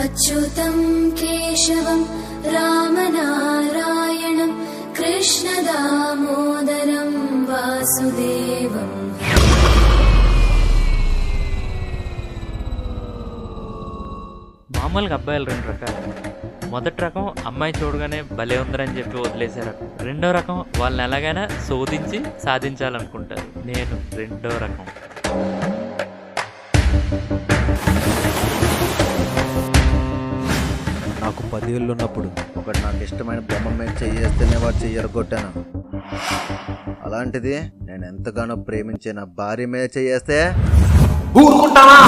అచ్యుతం కేశవం రామనారాయణం కృష్ణ దామోదరం వాసుదేవం. మామూలుగా అబ్బాయిలు రెండు రకాలు. మొదటి రకం అమ్మాయి చూడగానే భలే ఉందని చెప్పి వదిలేసే రకం. రెండో రకం వాళ్ళని ఎలాగైనా శోధించి సాధించాలనుకుంటారు. నేను రెండో రకం. నాకు 10 ఏళ్ళు ఉన్నప్పుడు ఒకటి నాకు ఇష్టమైన బొమ్మ మీద చెయ్యేస్తేనే వాడు చెయ్యరగొట్టాను. అలాంటిది నేను ఎంతగానో ప్రేమించే నా భార్య మీద చెయ్యేస్తే ఊరుకుంటావా?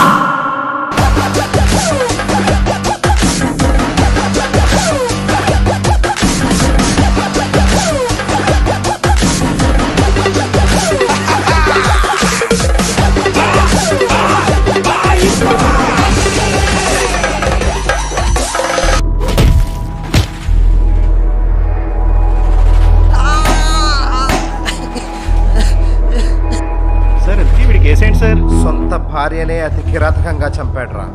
సార్ వీడికి కేసేంటి సార్? సొంత భార్యనే అతి కిరాతకంగా చంపాడు రా.